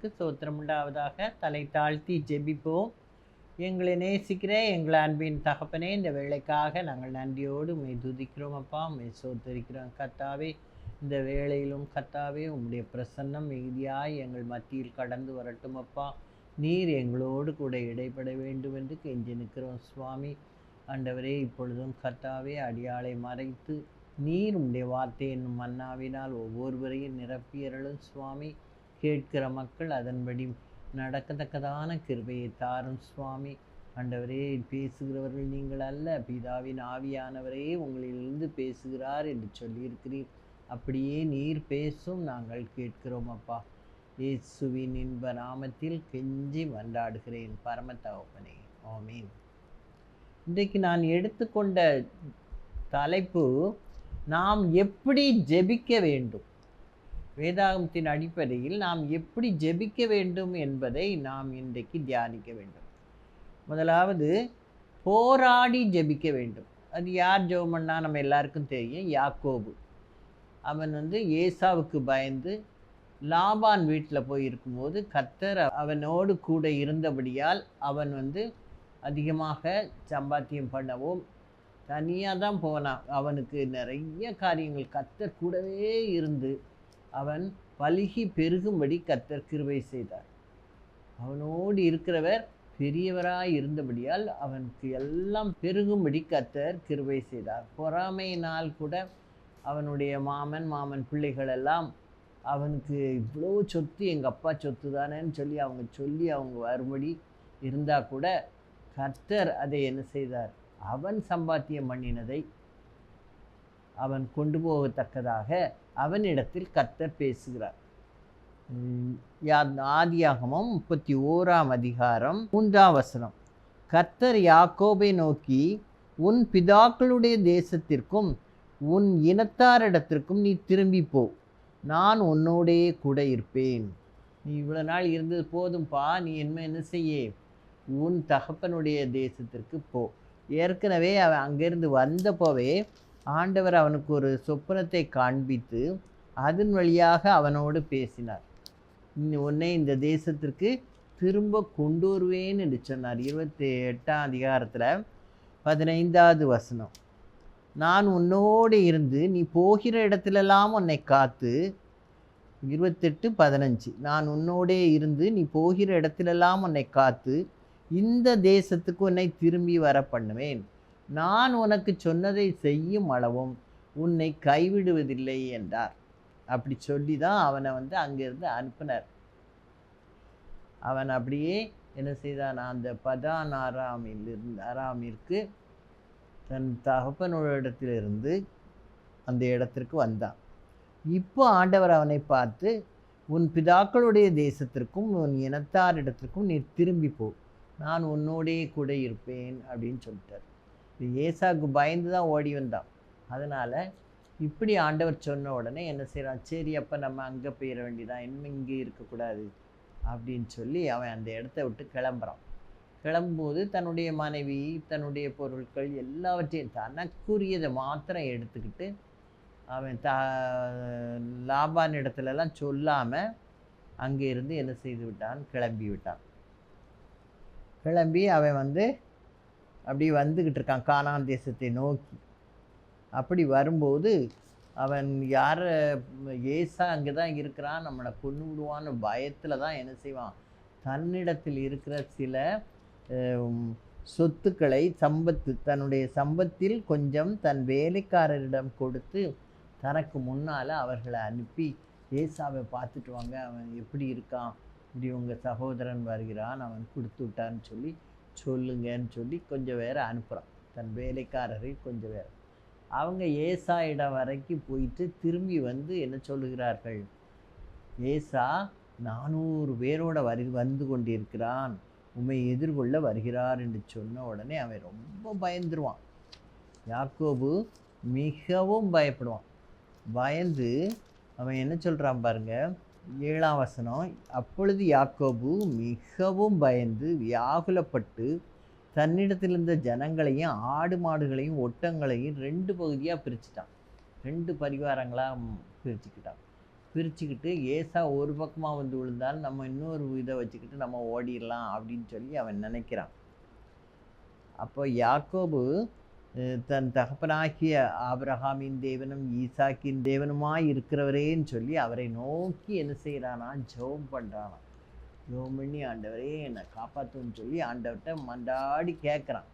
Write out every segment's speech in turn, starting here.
நாமத்துக்கு ஸ்தோத்திரம் உண்டாவதாக. தலை தாழ்த்தி ஜெபிப்போம். எங்களை நேசிக்கிற எங்கள் அன்பின் தகப்பனே, இந்த வேளைக்காக நாங்கள் நன்றியோடு உம்மை துதிக்கிறோம் அப்பா, உம்மை ஸ்தோத்தரிக்கிறோம் கர்த்தாவே. இந்த வேளையிலும் கர்த்தாவே உம்முடைய பிரசன்னம் மிகுதியாய் எங்கள் மத்தியில் கடந்து வரட்டும் அப்பா. நீர் எங்களோடு கூட இடைப்பட வேண்டும் என்று கெஞ்சி நிற்கிறோம் சுவாமி. ஆண்டவரே, இப்பொழுதும் கர்த்தாவே அடியாளை மறைத்து நீர் உம்முடைய வார்த்தை என்னும் மன்னாவினால் ஒவ்வொருவரையும் நிரப்பியறலும் சுவாமி. கேட்கிற மக்கள் அதன்படி நடக்கத்தக்கதான கிருபையை தாரும் சுவாமி. ஆண்டவரே, பேசுகிறவர்கள் நீங்கள் அல்ல, பிதாவின் ஆவியானவரே உங்களிலிருந்து பேசுகிறார் என்று சொல்லியிருக்கிறீர். அப்படியே நீர் பேசும் நாங்கள் கேட்கிறோம் அப்பா. இயேசுவின் இன்ப நாமத்தில் கெஞ்சி மன்றாடுகிறேன் பரம தகப்பனே, ஆமீன். இன்றைக்கு நான் எடுத்துக்கொண்ட தலைப்பு, நாம் எப்படி ஜெபிக்க வேண்டும். வேதாகமத்தின் அடிப்படையில் நாம் எப்படி ஜெபிக்க வேண்டும் என்பதை நாம் இன்றைக்கு தியானிக்க வேண்டும். முதலாவது, போராடி ஜெபிக்க வேண்டும். அது யார் ஜெபம் பண்ணா நம்ம எல்லாருக்கும் தெரியும். யாக்கோபு. அவன் ஏசாவுக்கு பயந்து லாபான் வீட்டில் போய் இருக்கும்போது கர்த்தர் அவனோடு கூட இருந்தபடியால் அவன் அதிகமாக சம்பாத்தியம் பண்ணவும் தனியாக தான் போனான். அவனுக்கு நிறைய காரியங்கள் கர்த்தர் கூடவே இருந்து அவன் பலுகி பெருகும்படி கர்த்தர் கிருபை செய்தார். அவனோடு இருக்கிறவர் பெரியவராய் இருந்தபடியால் அவனுக்கு எல்லாம் பெருகும்படி கர்த்தர் கிருபை செய்தார். பொறாமையினால் கூட அவனுடைய மாமன் பிள்ளைகள் எல்லாம் அவனுக்கு இவ்வளோ சொத்து எங்கள் அப்பா சொத்து தானேன்னு சொல்லி அவங்க வரும்படி இருந்தால் கூட கர்த்தர் அதை என்ன செய்தார்? அவன் சம்பாத்தியம் பண்ணினதை அவன் கொண்டு போகத்தக்கதாக அவனிடத்தில் கர்த்தர் பேசுகிறார். ஆதியாகமம் 31 அதிகாரம் 3 கர்த்தர் யாக்கோபை நோக்கி, உன் பிதாக்களுடைய தேசத்திற்கும் உன் இனத்தாரிடத்திற்கும் நீ திரும்பி போ, நான் உன்னோடே கூட இருப்பேன். நீ இவ்வளோ நாள் இருந்தது போதும்பா, நீ என்ன செய்ய, உன் தகப்பனுடைய தேசத்திற்கு போ. ஏற்கனவே அவன் அங்கேருந்து வந்தப்போவே ஆண்டவர் அவனுக்கு ஒரு சொப்பனத்தை காண்பித்து அதன் வழியாக அவனோடு பேசினார். உன்னை இந்த தேசத்திற்கு திரும்ப கொண்டு வருவேன் என்று சொன்னார். 28 அதிகாரத்தில் 15 நான் உன்னோடு இருந்து நீ போகிற இடத்துலெல்லாம் உன்னை காத்து. 28:15 நான் உன்னோடே இருந்து நீ போகிற இடத்துலெல்லாம் உன்னை காத்து இந்த தேசத்துக்கு உன்னை திரும்பி வர பண்ணுவேன். நான் உனக்கு சொன்னதை செய்யும் அளவும் உன்னை கைவிடுவதில்லை என்றார். அப்படி சொல்லி தான் அவனை அங்கேருந்து அனுப்பினார். அவன் அப்படியே என்ன செய்தான்? அந்த பதான் ஆராமிற்கு தன் தகப்பனோடத்திலிருந்து அந்த இடத்திற்கு வந்தான். இப்போ ஆண்டவர் அவனை பார்த்து, உன் பிதாக்களுடைய தேசத்திற்கும் உன் இனத்தாரிடத்திற்கும் நீ திரும்பி போ, நான் உன்னோடே கூட இருப்பேன் அப்படின்னு சொல்லிட்டார். ஏசாவுக்கு பயந்து தான் ஓடி வந்தான். அதனால் இப்படி ஆண்டவர் சொன்ன உடனே என்ன செய்கிறான்? சரி, அப்போ நம்ம அங்கே போயிட வேண்டியதான், இன்னும் இங்கே இருக்கக்கூடாது அப்படின்னு சொல்லி அவன் அந்த இடத்த விட்டு கிளம்புறான். கிளம்பும்போது தன்னுடைய மனைவி, தன்னுடைய பொருட்கள் எல்லாவற்றையும் தனக்குரியதை மாத்திரம் எடுத்துக்கிட்டு அவன் லாபான் இடத்துலலாம் சொல்லாமல் அங்கே இருந்து என்ன செய்து விட்டான்? கிளம்பி விட்டான். கிளம்பி அவன் அப்படி வந்துக்கிட்டு இருக்கான் கானான் தேசத்தை நோக்கி. அப்படி வரும்போது அவன் ஏசா அங்கே தான் இருக்கிறான், நம்மளை கொண்டு விடுவான்னு பயத்தில் தான் என்ன செய்வான்? தன்னிடத்தில் இருக்கிற சில சொத்துக்களை, தன்னுடைய சம்பத்தில் கொஞ்சம் தன் வேலைக்காரரிடம் கொடுத்து தனக்கு முன்னால் அவர்களை அனுப்பி, ஏசாவை பார்த்துட்டு வாங்க, அவன் எப்படி இருக்கான், இப்படி உங்கள் சகோதரன் வருகிறான், அவன் கொடுத்து விட்டான்னு சொல்லுங்கன்னு சொல்லி கொஞ்சம் பேரை அனுப்புகிறான். தன் வேலைக்காரரை கொஞ்சம் பேர். அவங்க ஏசா இடம் வரைக்கும் போயிட்டு திரும்பி என்ன சொல்லுகிறார்கள்? ஏசா 400 பேரோட வந்து கொண்டிருக்கிறான், உம்மை எதிர்கொள்ள வருகிறார் என்று சொன்ன உடனே அவன் ரொம்ப பயந்துருவான். யாக்கோபு மிகவும் பயப்படுவான். பயந்து அவன் என்ன சொல்கிறான் பாருங்க, 7 அப்பொழுது யாக்கோபு மிகவும் பயந்து வியாகுலப்பட்டு தன்னிடத்தில் இருந்த ஜனங்களையும் ஆடு மாடுகளையும் ஒட்டங்களையும் 2 பகுதியாக பிரிச்சுட்டான். 2 பரிவாரங்களாக பிரிச்சுக்கிட்டான். பிரிச்சுக்கிட்டு ஏசா ஒரு பக்கமாக வந்து விழுந்தாலும் நம்ம இன்னொரு இதை வச்சுக்கிட்டு நம்ம ஓடிடலாம் அப்படின்னு சொல்லி அவன் நினைக்கிறான். அப்போ யாக்கோபு தன் தகப்பனாகிய ஆபிரகாமின் தேவனும் ஈசாக்கின் தேவனுமாய் இருக்கிறவரேன்னு சொல்லி அவரை நோக்கி என்ன செய்கிறானா, ஜெபம் பண்ணுறானா. ஜெபம் பண்ணி ஆண்டவரே என்னை காப்பாற்றுன்னு சொல்லி ஆண்டவர்கிட்ட மண்டாடி கேட்குறான்.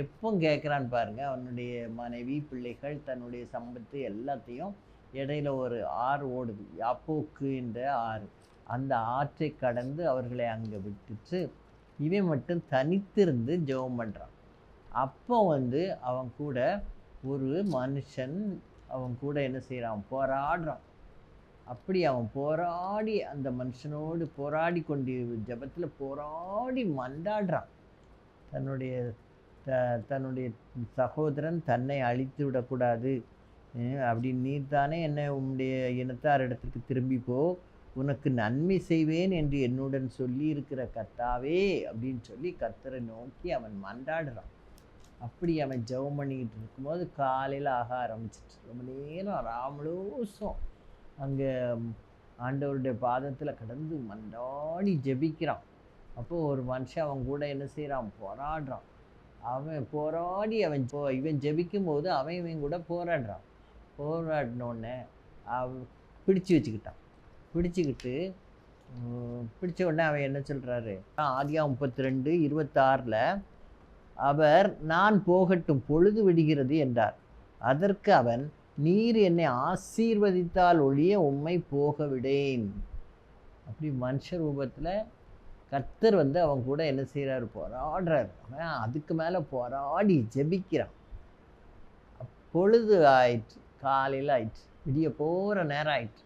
எப்போ கேட்குறான்னு பாருங்கள். அவனுடைய மனைவி, பிள்ளைகள், தன்னுடைய சம்பத்து எல்லாத்தையும் இடையில ஒரு ஆறு ஓடுது, யாப்போக்கு என்ற ஆறு. அந்த ஆற்றை கடந்து அவர்களை அங்கே விட்டுட்டு இவன் மட்டும் தனித்திருந்து ஜெபம் பண்ணுறான். அப்போ வந்து அவன் கூட ஒரு மனுஷன் அவன் கூட என்ன செய்கிறான், போராடுறான். அப்படி அவன் போராடி அந்த மனுஷனோடு போராடி கொண்டு ஜெபத்தில் போராடி மண்டாடுறான். தன்னுடைய தன்னுடைய சகோதரன் தன்னை அழித்து விடக்கூடாது, அப்படின்னு நீர் தானே என்னை உம்முடைய இனத்தார் இடத்துக்கு திரும்பி போ, உனக்கு நன்மை செய்வேன் என்று என்னுடன் சொல்லி இருக்கிற கர்த்தாவே அப்படின்னு சொல்லி கர்த்தரை நோக்கி அவன் மன்றாடுறான். அப்படி அவன் ஜெபம் பண்ணிக்கிட்டு இருக்கும்போது காலையில் ஆக ஆரம்பிச்சிட்டு ரொம்ப நேரம் ராமலோசம் அங்கே ஆண்டவருடைய பாதத்தில் கடந்து மன்றாடி ஜெபிக்கிறான். அப்போது ஒரு மனுஷன் அவன் கூட என்ன செய்கிறான், போராடுறான். அவன் போராடி இவன் ஜெபிக்கும் போது அவன் இவன் கூட போராடுறான். போராடினோடனே பிடிச்சி வச்சுக்கிட்டான். பிடிச்ச உடனே அவன் என்ன சொல்கிறாரு, ஆதியாகமம் 32:26 அவர் நான் போகட்டும், பொழுது விடுகிறது என்றார். அதற்கு அவன், நீர் என்னை ஆசீர்வதித்தால் ஒழிய உம்மை போக விடேன். அப்படி மனுஷ ரூபத்தில் கர்த்தர் வந்து அவன் கூட என்ன செய்கிறாரு, போராடுறார். அவன் அதுக்கு மேலே போராடி ஜெபிக்கிறான். பொழுது ஆயிடுச்சு, காலையில் ஆயிடுச்சு, விடிய போகிற நேரம் ஆயிடுச்சு.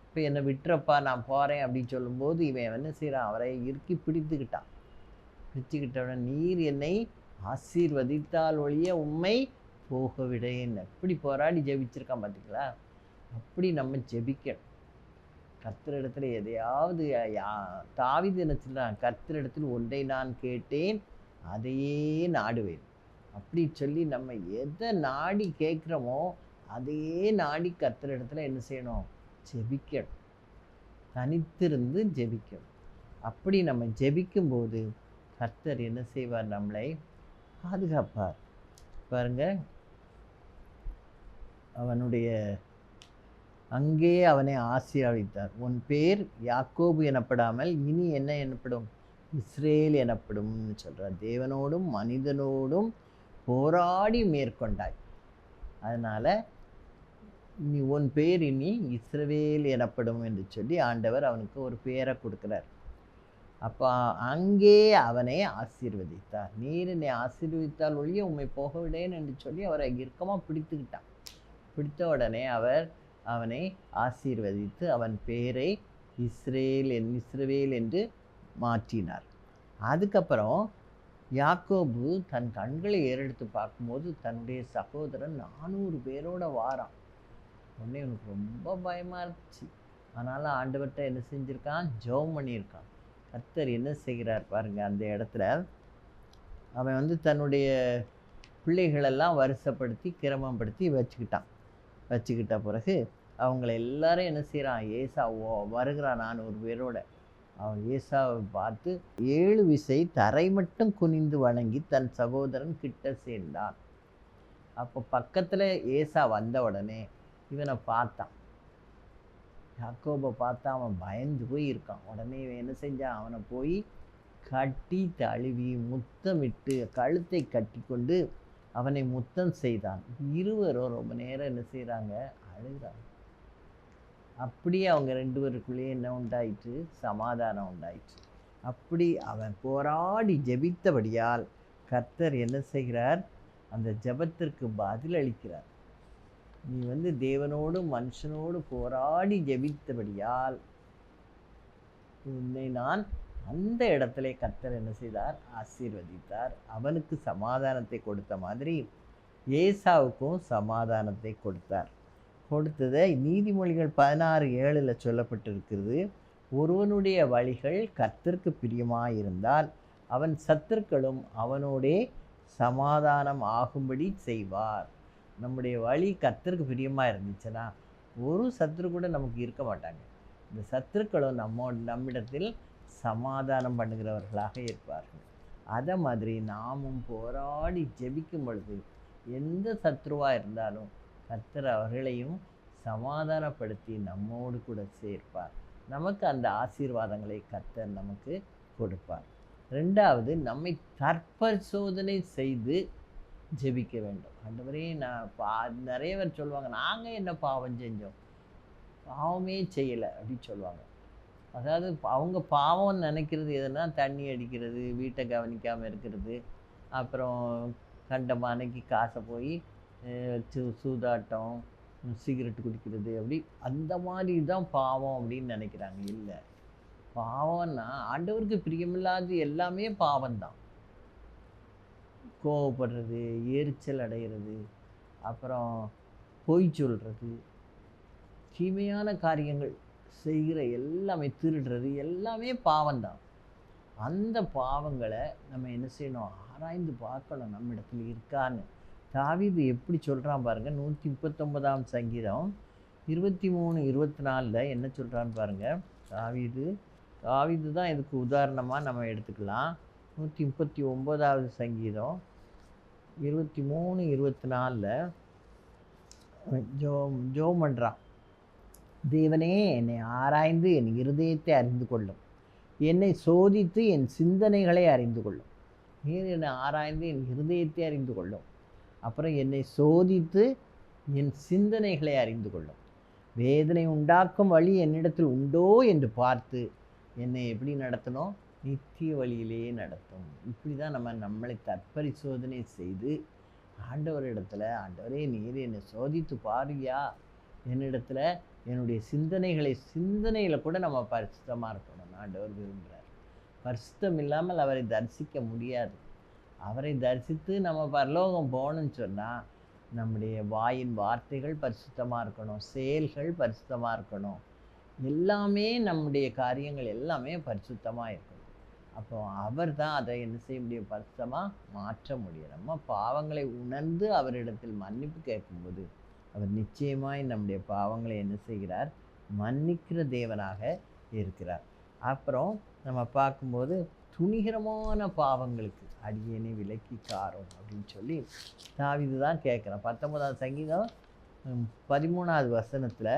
இப்போ என்னை விட்டுறப்பா நான் போகிறேன் அப்படின்னு சொல்லும்போது இவன் என்ன செய்கிறான், அவரை இறுக்கி பிடிச்சுக்கிட்டவன, நீர் என்னை ஆசீர்வதித்தால் ஒழிய உம்மை போக விடேன். எப்படி போராடி ஜெபிச்சிருக்கான் பார்த்தீங்களா? அப்படி நம்ம ஜெபிக்கணும். கர்த்தரிடத்தில் எதையாவது தாவீது என்ன சொல்கிறான், கர்த்தரிடத்தில் ஒன்றை நான் கேட்டேன் அதையே நாடுவேன் அப்படி சொல்லி நம்ம எதை நாடி கேட்குறோமோ அதையே நாடி கர்த்தரிடத்தில் என்ன செய்யணும், ஜெபிக்கணும். தனித்திருந்து ஜெபிக்கணும். அப்படி நம்ம ஜெபிக்கும்போது கர்த்தர் என்ன செய்வார், நம்மளை பாதுகாப்பார். பாருங்க, அவனுடைய அங்கே அவனை ஆசீர்வதித்தார். உன் பேர் யாக்கோபு எனப்படாமல் இனி என்ன எனப்படும், இஸ்ரேல் எனப்படும்னு சொல்கிறார். தேவனோடும் மனிதனோடும் போராடி மேற்கொண்டாய், அதனால் நீ உன் பேர் இனி இஸ்ரவேல் எனப்படும் என்று சொல்லி ஆண்டவர் அவனுக்கு ஒரு பேரை கொடுக்குறார். அப்போ அங்கே அவனை ஆசீர்வதித்தார். நீர் என்னை ஆசீர்வதித்தால் ஒழிய உம்மை போக விடேன் என்று சொல்லி அவரை இறுக்கமாக பிடித்துக்கிட்டான். பிடித்த உடனே அவர் அவனை ஆசீர்வதித்து அவன் பேரை இஸ்ரவேல் என்று மாற்றினார். அதுக்கப்புறம் யாக்கோபு தன் கண்களை ஏறெடுத்து பார்க்கும்போது தன்னுடைய சகோதரன் 400 பேரோட வாரான். உடனே அவனுக்கு ரொம்ப பயமாக இருந்துச்சு. ஆனாலும் ஆண்டவர்கிட்ட என்ன செஞ்சுருக்கான், ஜெபம் பண்ணியிருக்கான். கர்த்தர் என்ன செய்கிறார் பாருங்கள். அந்த இடத்துல அவன் வந்து தன்னுடைய பிள்ளைகளெல்லாம் வரிசைப்படுத்தி கிரமப்படுத்தி வச்சுக்கிட்ட பிறகு அவங்கள எல்லாரும் என்ன செய்கிறான், ஏசா வருகிறான் 400 பேரோட. அவன் ஏசாவை பார்த்து 7 விசை தரை மட்டும் குனிந்து வணங்கி தன் சகோதரன் கிட்ட சேர்ந்தான். அப்போ பக்கத்தில் ஏசா வந்த உடனே இவனை பார்த்தான். யாக்கோபை பார்த்தா அவன் பயந்து போய் இருக்கான். உடனே இவன் என்ன செஞ்சான், அவனை போய் கட்டி தழுவி முத்தமிட்டு கழுத்தை கட்டி கொண்டு அவனை முத்தம் செய்தான். இருவரும் ரொம்ப நேரம் என்ன செய்கிறாங்க, அழுகிறாங்க. அப்படியே அவங்க 2 பேருக்குள்ளேயே என்ன உண்டாயிற்று, சமாதானம் உண்டாயிற்று. அப்படி அவன் போராடி ஜெபித்தபடியால் கர்த்தர் என்ன செய்கிறார், அந்த ஜெபத்திற்கு பதில் அளிக்கிறார். நீ வந்து தேவனோடு மனுஷனோடு போராடி ஜெபித்தபடியால் உன்னை நான் அந்த இடத்துல கர்த்தர் என்ன செய்தார், ஆசீர்வதித்தார். அவனுக்கு சமாதானத்தை கொடுத்த மாதிரி ஏசாவுக்கும் சமாதானத்தை கொடுத்ததை நீதிமொழிகள் 16:7 சொல்லப்பட்டிருக்கிறது. ஒருவனுடைய வழிகள் கர்த்தருக்கு பிரியமாயிருந்தால் அவன் சத்துருக்களும் அவனோடே சமாதானம் ஆகும்படி செய்வார். நம்முடைய வழி கர்த்தருக்கு பிரியமாக இருந்துச்சுன்னா ஒரு சத்துரு கூட நமக்கு இருக்க மாட்டாங்க. இந்த சத்துருக்களும் நம்மிடத்தில் சமாதானம் பண்ணுகிறவர்களாக இருப்பார்கள். அதை மாதிரி நாமும் போராடி ஜெபிக்கும் பொழுது எந்த சத்ருவாக இருந்தாலும் கர்த்தர் அவர்களையும் சமாதானப்படுத்தி நம்மோடு கூட சேர்ப்பார். நமக்கு அந்த ஆசீர்வாதங்களை கர்த்தர் நமக்கு கொடுப்பார். ரெண்டாவது, நம்மை தற்பரிசோதனை செய்து ஜெபிக்க வேண்டும். ஆண்டவரே, நான் நிறைய பேர் சொல்லுவாங்க, நாங்கள் என்ன பாவம் செஞ்சோம், பாவமே செய்யலை அப்படின்னு சொல்லுவாங்க. அதாவது அவங்க பாவம்னு நினைக்கிறது எதுனா, தண்ணி அடிக்கிறது, வீட்டை கவனிக்காமல் இருக்கிறது, அப்புறம் கண்டமானைக்கு காசை போய் சூதாட்டம், சிகரெட்டு குடிக்கிறது, அப்படி அந்த மாதிரி தான் பாவம் அப்படின்னு நினைக்கிறாங்க. இல்லை, பாவம்னா ஆண்டவருக்கு பிரியமில்லாத எல்லாமே பாவம்தான். கோவப்படுறது, எரிச்சல் அடைகிறது, அப்புறம் பொய் சொல்கிறது, தீமையான காரியங்கள் செய்கிற எல்லாமே, திருடுறது, எல்லாமே பாவம்தான். அந்த பாவங்களை நம்ம என்ன செய்யணும், ஆராய்ந்து பார்க்கணும் நம்ம இடத்துல இருக்கான்னு. தாவீது எப்படி சொல்கிறான் பாருங்கள். 139ஆம் சங்கீதம் 23, 24 என்ன சொல்கிறான்னு பாருங்கள். தாவீது தான் இதுக்கு உதாரணமாக நம்ம எடுத்துக்கலாம். 139வது சங்கீதம் 23, 24 ஜோம் பண்ணுறான். தேவனே, என்னை ஆராய்ந்து என் இருதயத்தை அறிந்து கொள்ளும், என்னை சோதித்து என் சிந்தனைகளை அறிந்து கொள்ளும். நீர் என்னை ஆராய்ந்து என் இருதயத்தை அறிந்து கொள்ளும், அப்புறம் என்னை சோதித்து என் சிந்தனைகளை அறிந்து கொள்ளும். வேதனை உண்டாக்கும் வழி என்னிடத்தில் உண்டோ என்று பார்த்து என்னை எப்படி நடத்தணும், நித்திய வழியிலேயே நடத்தும். இப்படி தான் நம்மளை தற்பரிசோதனை செய்து ஆண்டவரிடத்துல, ஆண்டவரே நீர் என்னை சோதித்து பாருயா, என்னிடத்துல என்னுடைய சிந்தனையில் கூட நம்ம பரிசுத்தமாக இருக்கணும். ஆண்டவர் விரும்புகிறார். பரிசுத்தம் இல்லாமல் அவரை தரிசிக்க முடியாது. அவரை தரிசித்து நம்ம பரலோகம் போகணும்னு சொன்னால் நம்முடைய வாயின் வார்த்தைகள் பரிசுத்தமாக இருக்கணும், செயல்கள் பரிசுத்தமாக இருக்கணும், எல்லாமே நம்முடைய காரியங்கள் எல்லாமே பரிசுத்தமாக இருக்கணும். அப்போ அவர் தான் அதை என்ன செய்ய முடியும், பரிசுத்தமாக மாற்ற முடியும். நம்ம பாவங்களை உணர்ந்து அவரிடத்தில் மன்னிப்பு கேட்கும்போது அவர் நிச்சயமாய் நம்முடைய பாவங்களை என்ன செய்கிறார், மன்னிக்கிற தேவனாக இருக்கிறார். அப்புறம் நம்ம பார்க்கும்போது துணிகரமான பாவங்களுக்கு அடியேனை விலக்கி காரும் அப்படின்னு சொல்லி தாவீது தான் கேட்குறான். 19ஆம் சங்கீதம் 13வது வசனத்தில்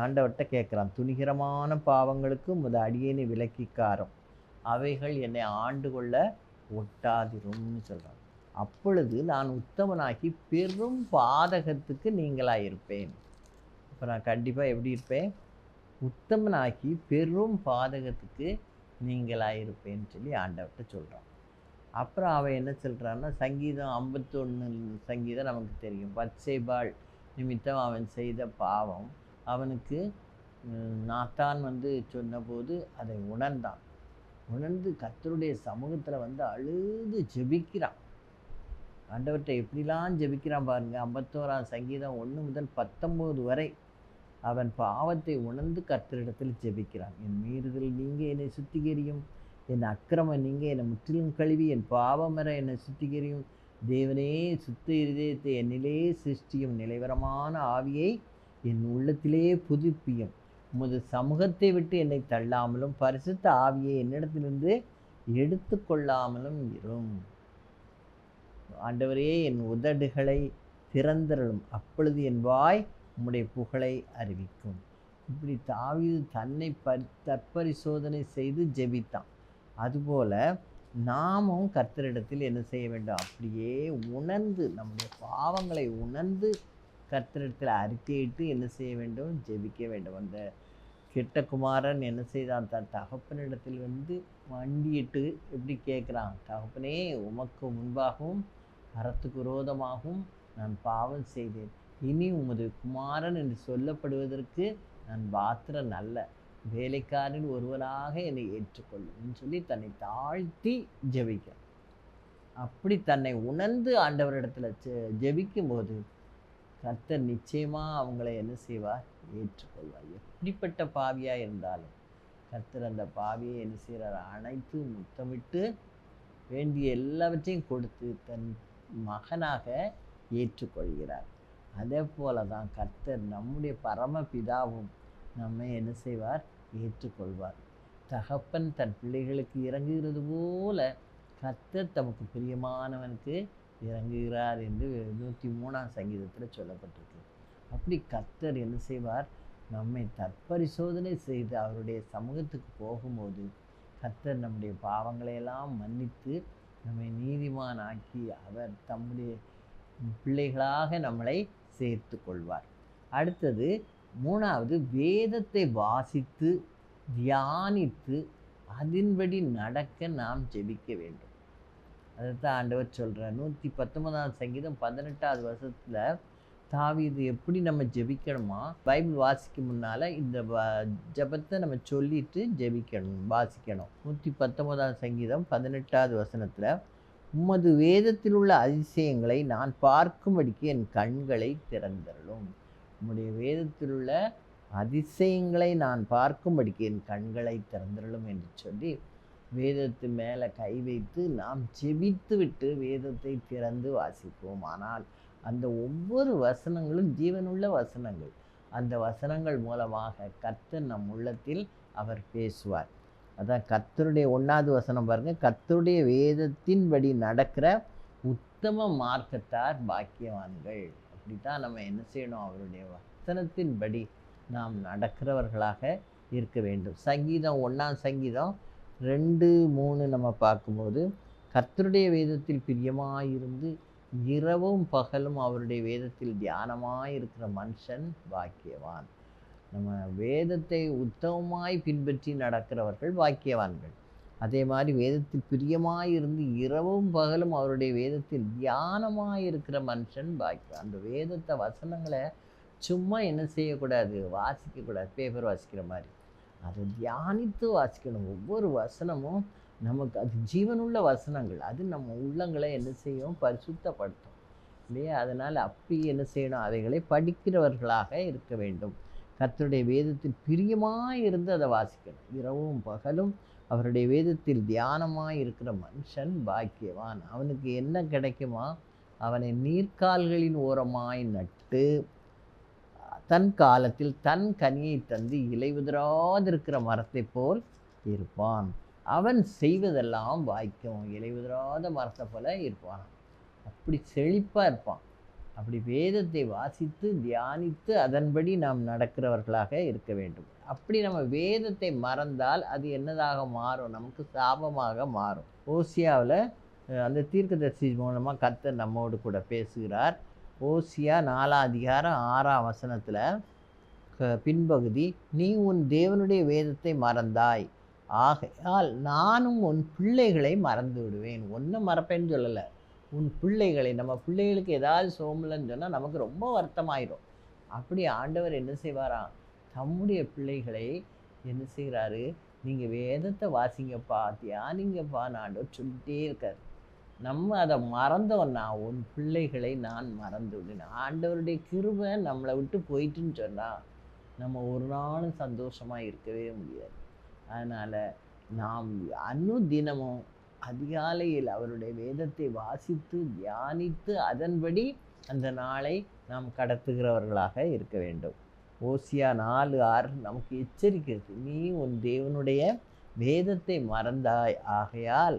ஆண்டவர்கிட்ட கேட்குறான், துணிகரமான பாவங்களுக்கு முத அடியேனை விலக்கி காரும், அவைகள் என்னை ஆண்டு கொள்ள ஒட்டாதிரும்னு சொல்கிறான். அப்பொழுது நான் உத்தமனாகி பெரும் பாதகத்துக்கு நீங்களாயிருப்பேன். இப்போ நான் கண்டிப்பாக எப்படி இருப்பேன், உத்தமனாகி பெரும் பாதகத்துக்கு நீங்களாயிருப்பேன்னு சொல்லி ஆண்டவர்கிட்ட சொல்கிறான். அப்புறம் அவன் என்ன சொல்கிறான்னா, சங்கீதம் 51 சங்கீதம் நமக்கு தெரியும். பத்சேபாள் நிமித்தம் அவன் செய்த பாவம் அவனுக்கு நாத்தான் சொன்னபோது அதை உணர்ந்து கர்த்தருடைய சமூகத்தில் அழுது ஜெபிக்கிறான். ஆண்டவர்கிட்ட எப்படிலாம் ஜெபிக்கிறான் பாருங்க. 51ஆம் சங்கீதம் 1 முதல் 19 வரை அவன் பாவத்தை உணர்ந்து கர்த்தரிடத்தில் ஜெபிக்கிறான். என் மீறுதல் நீங்க என்னை சுத்திகரியும், என் அக்கிரமம் நீங்க என்னை முற்றிலும் கழுவி, என் பாவமர என்னை சுத்திகரியும். தேவனே, சுத்த இருதயத்தை என்னிலே சிருஷ்டியும், நிலைவரமான ஆவியை என் உள்ளத்திலே புதுப்பியும். உமது சமூகத்தை விட்டு என்னை தள்ளாமலும் பரிசுத்த ஆவியை என்னிடத்திலிருந்து எடுத்து கொள்ளாமலும் இரும். ஆண்டவரே, என் உதடுகளை திறந்தருளும், அப்பொழுது என் வாய் உம்முடைய புகழை அறிவிக்கும். இப்படி தாவீது தன்னை தற்பரிசோதனை செய்து ஜெபித்தான். அதுபோல் நாமும் கர்த்தரிடத்தில் என்ன செய்ய வேண்டும், அப்படியே உணர்ந்து நம்முடைய பாவங்களை உணர்ந்து கர்த்தரிடத்தில் அறிக்கையிட்டு என்ன செய்ய வேண்டும், ஜெபிக்க வேண்டும். அந்த கெட்ட குமாரன் என்ன செய்தான், தன் தகப்பனிடத்தில் மண்டிட்டு எப்படி கேட்குறான், தகப்பனே, உமக்கு முன்பாகவும் அறத்துக்கு விரோதமாகவும் நான் பாவம் செய்தேன், இனி உமது குமாரன் என்று சொல்லப்படுவதற்கு நான் பாத்திரம் நல்ல, வேலைக்காரில் ஒருவராக என்னை ஏற்றுக்கொள்ளும் சொல்லி தன்னை தாழ்த்தி ஜெபிக்க. அப்படி தன்னை உணர்ந்து ஆண்டவரிடத்துல ஜெபிக்கும் போது கர்த்தர் நிச்சயமாக அவங்களை என்ன செய்வார், ஏற்றுக்கொள்வார். எப்படிப்பட்ட பாவியாக இருந்தாலும் கர்த்தர் அந்த பாவியை என்ன செய்கிறார், அணைத்து முத்தமிட்டு வேண்டிய எல்லாவற்றையும் கொடுத்து தன் மகனாக ஏற்றுக்கொள்கிறார். அதே போல தான் கர்த்தர் நம்முடைய பரமபிதாவும் நம்மை என்ன செய்வார்? ஏற்றுக்கொள்வார். தகப்பன் தன் பிள்ளைகளுக்கு இறங்குகிறது போல கர்த்தர் தமக்கு பிரியமானவனுக்கு இறங்குகிறார் என்று 103ஆம் சங்கீதத்தில் சொல்லப்பட்டிருக்கு. அப்படி கர்த்தர் என்ன செய்வார்? நம்மை தற்பரிசோதனை செய்து அவருடைய சமூகத்துக்கு போகும்போது கர்த்தர் நம்முடைய பாவங்களையெல்லாம் மன்னித்து நம்மை நீதிமான் ஆக்கி அவர் தம்முடைய பிள்ளைகளாக நம்மளை சேர்த்து கொள்வார். அடுத்தது 3வது, வேதத்தை வாசித்து தியானித்து அதன்படி நடக்க நாம் ஜெபிக்க வேண்டும். அதைத்தான் ஆண்டவர் சொல்கிறார். 119ஆம் சங்கீதம் 18வது வசனத்தில் தாவீது எப்படி நம்ம ஜெபிக்கணுமா, பைபிள் வாசிக்கும் முன்னால் இந்த ஜெபத்தை நம்ம சொல்லிட்டு ஜெபிக்கணும், வாசிக்கணும். 119ஆம் சங்கீதம் 18வது வசனத்தில், உமது வேதத்தில் உள்ள அதிசயங்களை நான் பார்க்கும்படிக்கு என் கண்களை திறந்தருளும். உம்முடைய வேதத்தில் உள்ள அதிசயங்களை நான் பார்க்கும்படிக்கு என் கண்களை திறந்தருளும் என்று சொல்லி வேதத்து மேலே கை வைத்து நாம் ஜெபித்து விட்டு வேதத்தை திறந்து வாசிப்போம். ஆனால் அந்த ஒவ்வொரு வசனங்களும் ஜீவனுள்ள வசனங்கள். அந்த வசனங்கள் மூலமாக கர்த்தர் நம் உள்ளத்தில் அவர் பேசுவார். அதான் கர்த்தருடைய 1வது வசனம் பாருங்கள், கர்த்தருடைய வேதத்தின்படி நடக்கிற உத்தம மார்க்கத்தார் பாக்கியவான்கள். அப்படி தான் நம்ம என்ன செய்யணும்? அவருடைய வசனத்தின்படி நாம் நடக்கிறவர்களாக இருக்க வேண்டும். சங்கீதம் 1ஆம் சங்கீதம் 2, 3 நம்ம பார்க்கும்போது, கர்த்தருடைய வேதத்தில் பிரியமாயிருந்து இரவும் பகலும் அவருடைய வேதத்தில் தியானமாயிருக்கிற மனுஷன் பாக்கியவான். நம்ம வேதத்தை உத்தமமாய் பின்பற்றி நடக்கிறவர்கள் பாக்கியவான்கள். அதே மாதிரி வேதத்தில் பிரியமாயிருந்து இரவும் பகலும் அவருடைய வேதத்தில் தியானமாயிருக்கிற மனுஷன் பாக்கியவான். அந்த வேதத்தை வசனங்களை சும்மா என்ன செய்யக்கூடாது? வாசிக்கக்கூடாது, பேப்பர் வாசிக்கிற மாதிரி. அதை தியானித்து வாசிக்கணும். ஒவ்வொரு வசனமும் நமக்கு அது ஜீவனுள்ள வசனங்கள். அது நம்ம உள்ளங்களை என்ன செய்யும்? பரிசுத்தப்படுத்தும் இல்லையா? அதனால் அப்படி என்ன செய்யணும்? அவைகளை படிக்கிறவர்களாக இருக்க வேண்டும். கர்த்தருடைய வேதத்தில் பிரியமாக இருந்து அதை வாசிக்கணும். இரவும் பகலும் அவருடைய வேதத்தில் தியானமாக இருக்கிற மனுஷன் பாக்கியவான். அவனுக்கு என்ன கிடைக்குமா? அவனை நீர்க்கால்களின் ஓரமாய் நட்டு தன் காலத்தில் தன் கனியை தந்து இலையுதிராதிருக்கிற மரத்தை போல் இருப்பான். அவன் செய்வதெல்லாம் வாய்க்கும். இலையுதிராத மரத்தை போல இருப்பான். அப்படி செழிப்பாக இருப்பான். அப்படி வேதத்தை வாசித்து தியானித்து அதன்படி நாம் நடக்கிறவர்களாக இருக்க வேண்டும். அப்படி நம்ம வேதத்தை மறந்தால் அது என்னதாக மாறும்? நமக்கு சாபமாக மாறும். ஓசியாவில் அந்த தீர்க்கதரிசி மூலமாக கர்த்தர் நம்மோடு கூட பேசுகிறார். ஓசியா 4ஆம் அதிகாரம் 6ஆம் வசனத்தில் பின்பகுதி, நீ உன் தேவனுடைய வேதத்தை மறந்தாய், ஆகையால் நானும் உன் பிள்ளைகளை மறந்து விடுவேன். ஒன்றும் மறப்பேன்னு சொல்லலை, உன் பிள்ளைகளை. நம்ம பிள்ளைகளுக்கு ஏதாவது சோம்பலன்னு சொன்னால் நமக்கு ரொம்ப வருத்தமாயிரும். அப்படி ஆண்டவர் என்ன செய்வாராம்? தம்முடைய பிள்ளைகளை என்ன செய்கிறாரு? நீங்கள் வேதத்தை வாசிங்கப்பா, தியானிங்கப்பான்னு ஆண்டவர் சொல்லிட்டே இருக்கார். நம்ம அதை மறந்தோன்னா உன் பிள்ளைகளை நான் மறந்து விடுவேன். ஆண்டவருடைய கிருபை நம்மளை விட்டு போயிட்டுன்னு சொன்னால் நம்ம ஒரு நாளும் சந்தோஷமாக இருக்கவே முடியாது. அதனால் நாம் தினமும் அதிகாலையில் அவருடைய வேதத்தை வாசித்து தியானித்து அதன்படி அந்த நாளை நாம் கடத்துகிறவர்களாக இருக்க வேண்டும். ஓசியா 4:6 நமக்கு எச்சரிக்கிறது. நீ உன் தேவனுடைய வேதத்தை மறந்தாய், ஆகையால்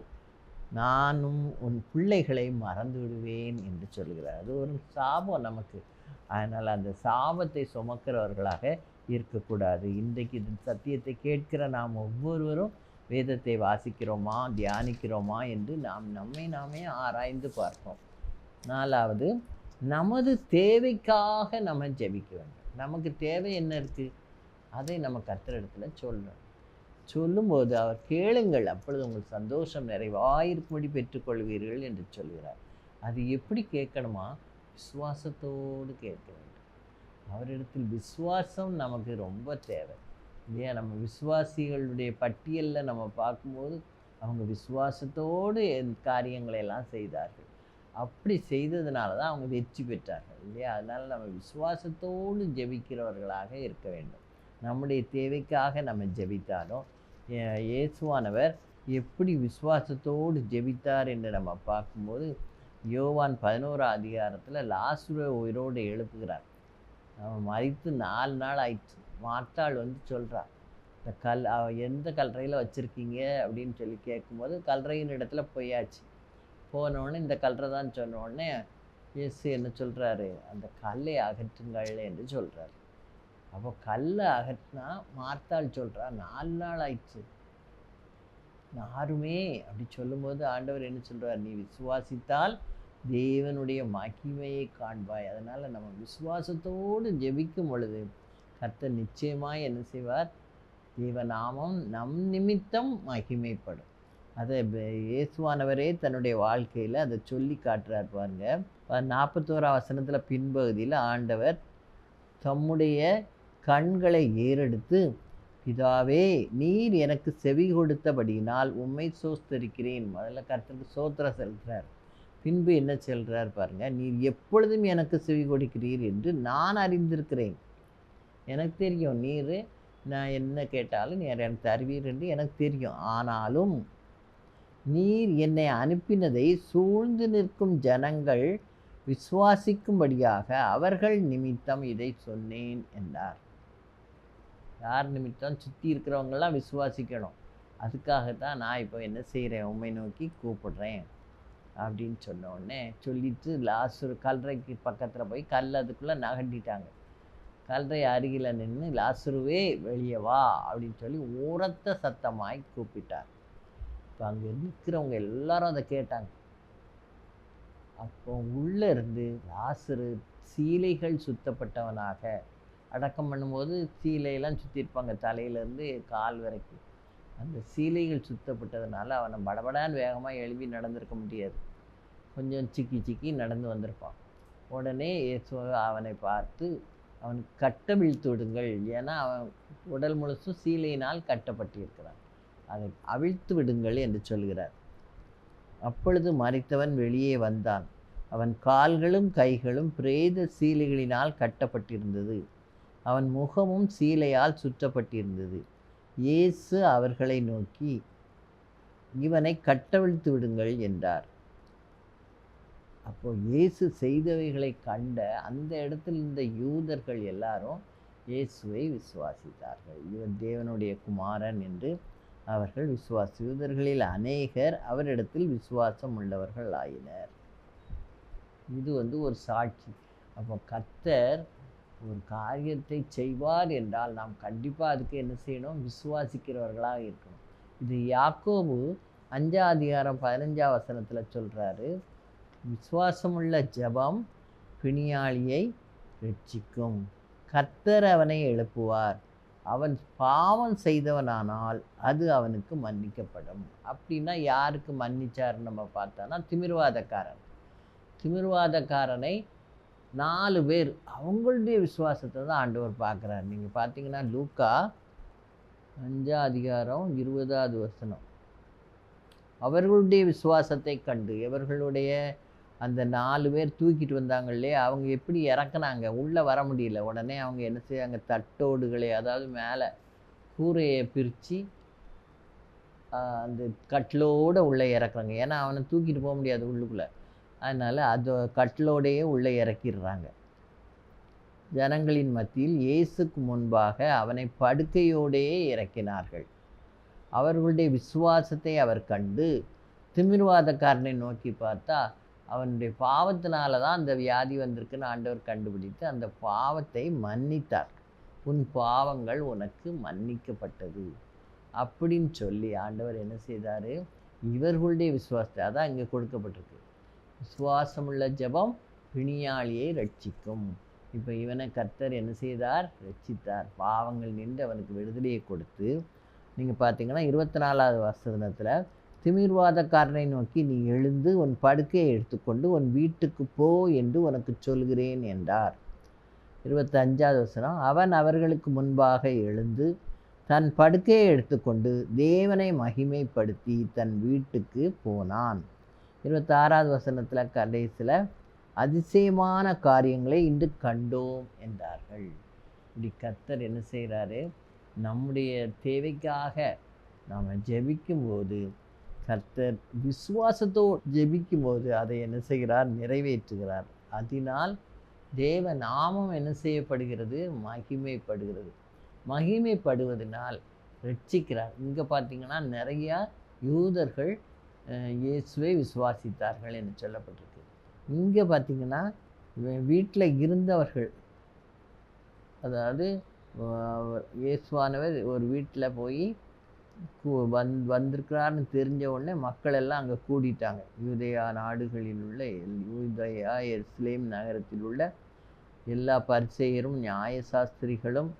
நானும் உன் பிள்ளைகளை மறந்து விடுவேன் என்று சொல்கிறார். அது ஒரு சாபம் நமக்கு. அதனால் அந்த சாபத்தை சுமக்கிறவர்களாக இருக்கக்கூடாது. இன்றைக்கு இந்த சத்தியத்தை கேட்கிற நாம் ஒவ்வொருவரும் வேதத்தை வாசிக்கிறோமா, தியானிக்கிறோமா என்று நாம் நம்மை நாமே ஆராய்ந்து பார்ப்போம். 4வது, நமது தேவைக்காக நம்ம ஜெபிக்க வேண்டும். நமக்கு தேவை என்ன இருக்குது? அதை நம்ம கர்த்தரிடத்தில் சொல்லணும். சொல்லும்போது அவர் கேளுங்கள், அப்பொழுது உங்கள் சந்தோஷம் நிறைவாயிருக்கும்படி பெற்றுக்கொள்வீர்கள் என்று சொல்கிறார். அது எப்படி கேட்கணுமா? விசுவாசத்தோடு கேட்க வேண்டும். அவரிடத்தில் விசுவாசம் நமக்கு ரொம்ப தேவை இல்லையா? நம்ம விசுவாசிகளுடைய பட்டியலில் நம்ம பார்க்கும்போது அவங்க விசுவாசத்தோடு காரியங்களை எல்லாம் செய்தார்கள். அப்படி செய்ததுனால தான் அவங்க வெற்றி பெற்றார்கள் இல்லையா? அதனால் நம்ம விசுவாசத்தோடு ஜெபிக்கிறவர்களாக இருக்க வேண்டும். நம்முடைய தேவைக்காக நம்ம ஜெபித்தாலும் இயேசுவானவர் எப்படி விசுவாசத்தோடு ஜெபித்தார் என்று நம்ம பார்க்கும்போது யோவான் 11ஆம் அதிகாரத்தில் லாசருவை உயிரோடு எழுப்புகிறார். அவன் மரித்து 4 நாள் ஆயிடுச்சு. மார்த்தாள் வந்து சொல்கிறா, இந்த எந்த கல்லறையில் வச்சுருக்கீங்க அப்படின்னு சொல்லி கேட்கும்போது கல்லறையின் இடத்துல போயாச்சு. போனோடனே இந்த கல்லறை தான் சொன்ன உடனே இயேசு என்ன சொல்கிறாரு, அந்த கல்லை அகற்றுங்கள் என்று சொல்கிறார். அப்போ கல்லை அகற்றினா மார்த்தாள் சொல்கிறா, 4 நாள் ஆயிடுச்சு யாருமே அப்படி சொல்லும்போது ஆண்டவர் என்ன சொல்கிறார், நீ விசுவாசித்தால் தேவனுடைய மகிமையை காண்பாய். அதனால் நம்ம விசுவாசத்தோடு ஜெபிக்கும் பொழுது கர்த்தர் நிச்சயமாக என்ன செய்வார், தேவநாமம் நம் நிமித்தம் மகிமைப்படும். அதை இயேசுவானவரே தன்னுடைய வாழ்க்கையில் அதை சொல்லி காட்டுறார் பாருங்க. 41ஆம் வசனத்தில் பின்பகுதியில் ஆண்டவர் தம்முடைய கண்களை ஏறெடுத்து, பிதாவே நீர் எனக்கு செவி கொடுத்தபடியினால் உம்மை சோஸ்தரிக்கிறேன். முதல்ல கர்த்தருக்கு சோத்திரம் செலுத்துறார். பின்பு என்ன சொல்கிறார் பாருங்க, நீர் எப்பொழுதும் எனக்கு செவி கொடுக்கிறீர் என்று நான் அறிந்திருக்கிறேன். எனக்கு தெரியும் நீர் நான் என்ன கேட்டாலும் நீர் எனக்கு தருவீர் என்று எனக்கு தெரியும். ஆனாலும் நீர் என்னை அனுப்பினதை சூழ்ந்து நிற்கும் ஜனங்கள் விசுவாசிக்கும்படியாக அவர்கள் நிமித்தம் இதை சொன்னேன் என்றார். யார் நிமித்தம்? சுற்றி இருக்கிறவங்கெல்லாம் விசுவாசிக்கணும். அதுக்காகத்தான் நான் இப்போ என்ன செய்கிறேன், உம்மை நோக்கி கூப்பிடுறேன் அப்படின்னு சொன்ன உடனே சொல்லிட்டு லாசரு கல்லறைக்கு பக்கத்தில் போய் அதுக்குள்ளே நகண்டிட்டாங்க. கல்லறை அருகில் நின்று லாசருவே வெளியே வா அப்படின்னு சொல்லி உரத்த சத்தமாய் கூப்பிட்டார். இப்போ அங்கே நிற்கிறவங்க எல்லாரும் அதை கேட்டாங்க. அப்போ உள்ளே இருந்து லாசரு சீலைகள் சுத்தப்பட்டவனாக, அடக்கம் பண்ணும்போது சீலையெல்லாம் சுற்றிருப்பாங்க தலையிலேருந்து கால் வரைக்கும். அந்த சீலைகள் சுத்தப்பட்டதுனால அவனை படபடான்னு வேகமாக எழுப்பி நடந்திருக்க முடியாது. கொஞ்சம் சிக்கி நடந்து வந்திருப்பான். உடனே இயேசு அவனை பார்த்து அவனுக்கு கட்டவிழ்த்து விடுங்கள், ஏன்னா அவன் உடல் முழுசும் சீலையினால் கட்டப்பட்டிருக்கிறான், அதை அவிழ்த்து விடுங்கள் என்று சொல்கிறார். அப்பொழுது மரித்தவன் வெளியே வந்தான். அவன் கால்களும் கைகளும் பிரேத சீலைகளினால் கட்டப்பட்டிருந்தது. அவன் முகமும் சீலையால் சுற்றப்பட்டிருந்தது. இயேசு அவர்களை நோக்கி, இவனை கட்டவிழ்த்து விடுங்கள் என்றார். அப்போ இயேசு செய்தவைகளை கண்ட அந்த இடத்தில் இருந்த யூதர்கள் எல்லாரும் இயேசுவை விசுவாசித்தார்கள். இவர் தேவனுடைய குமாரன் என்று அவர்கள் யூதர்களில் அநேகர் அவரிடத்தில் விசுவாசம் உள்ளவர்கள் ஆயினர். இது ஒரு சாட்சி. அப்போ கர்த்தர் ஒரு காரியத்தை செய்வார் என்றால் நாம் கண்டிப்பாக அதுக்கு என்ன செய்யணும், விசுவாசிக்கிறவர்களாக இருக்கணும். இது யாக்கோபு 5ஆம் அதிகாரம் 15ஆம் வசனத்தில் சொல்கிறாரு, விசுவாசமுள்ள ஜெபம் பிணியாளியை ரட்சிக்கும், கர்த்தர் அவனை எழுப்புவார், அவன் பாவம் செய்தவனானால் அது அவனுக்கு மன்னிக்கப்படும். அப்படின்னா யாருக்கு மன்னிச்சார் நம்ம பார்த்தோன்னா, திமிர்வாதக்காரனை 4 பேர் அவங்களுடைய விசுவாசத்தை தான் ஆண்டவர் பார்க்குறார். நீங்கள் பார்த்தீங்கன்னா லூக்கா 5ஆம் அதிகாரம் 20ஆவது வசனம், அவர்களுடைய விசுவாசத்தை கண்டு, இவர்களுடைய அந்த 4 பேர் தூக்கிட்டு வந்தாங்க இல்லையா, அவங்க எப்படி இறக்குனாங்க, உள்ளே வர முடியல. உடனே அவங்க என்ன செய்யாங்க, தட்டோடுகளை, அதாவது மேலே கூரையை பிரித்து அந்த கட்டிலோடு உள்ளே இறக்குறாங்க. ஏன்னா அவனை தூக்கிட்டு போக முடியாது உள்ளுக்குள்ளே, அதனால் அது கட்டிலோடையே உள்ளே இறக்கிடுறாங்க. ஜனங்களின் மத்தியில் இயேசுக்கு முன்பாக அவனை படுக்கையோடையே இறக்கினார்கள். அவர்களுடைய விசுவாசத்தை அவர் கண்டு திமிர்வாதக்காரனை நோக்கி பார்த்தா, அவனுடைய பாவத்தினால தான் அந்த வியாதி வந்திருக்குன்னு ஆண்டவர் கண்டுபிடித்து அந்த பாவத்தை மன்னித்தார். உன் பாவங்கள் உனக்கு மன்னிக்கப்பட்டது அப்படின்னு சொல்லி ஆண்டவர் என்ன செய்தார், இவர்களுடைய விசுவாசத்தை, அதான் இங்கே கொடுக்கப்பட்டிருக்கு, விசுவாசமுள்ள ஜெபம் பிணியாளியை ரட்சிக்கும். இப்போ இவனை கர்த்தர் என்ன செய்தார், ரட்சித்தார், பாவங்கள் நின்று அவனுக்கு விடுதலையை கொடுத்து. நீங்கள் பார்த்தீங்கன்னா 24ஆவது வசனத்தில், திமிர்வாதக்காரனை நோக்கி நீ எழுந்து உன் படுக்கையை எடுத்துக்கொண்டு உன் வீட்டுக்கு போ என்று உனக்கு சொல்கிறேன் என்றார். 25ஆவது வசனம், அவன் அவர்களுக்கு முன்பாக எழுந்து தன் படுக்கையை எடுத்துக்கொண்டு தேவனை மகிமைப்படுத்தி தன் வீட்டுக்கு போனான். 26ஆவது வசனத்தில் கடைசியில், அதிசயமான காரியங்களை இன்று கண்டோம் என்றார்கள். இப்படி கர்த்தர் என்ன செய்கிறாரு, நம்முடைய தேவைக்காக நாம் ஜெபிக்கும்போது கர்த்தர் விசுவாசத்தோடு ஜெபிக்கும்போது அதை என்ன செய்கிறார்? நிறைவேற்றுகிறார். அதனால் தேவ நாமம் என்ன செய்யப்படுகிறது? மகிமைப்படுகிறது. மகிமைப்படுவதனால் ரட்சிக்கிறார். இங்கே பார்த்தீங்கன்னா நிறையா யூதர்கள் இயேசுவை விசுவாசித்தார்கள் என்று சொல்லப்பட்டிருக்கு. இங்கே பார்த்தீங்கன்னா வீட்டில் இருந்தவர்கள், அதாவது இயேசுவானவர் ஒரு வீட்டில் போய் வந்திருக்கிறார்னு தெரிஞ்ச உடனே மக்கள் எல்லாம் அங்கே கூடிட்டாங்க. யூதேயா நாடுகளில் உள்ள யூதேயா எருசலேம் நகரத்தில் உள்ள எல்லா பரிசேயரும் நியாயசாஸ்திரிகளும்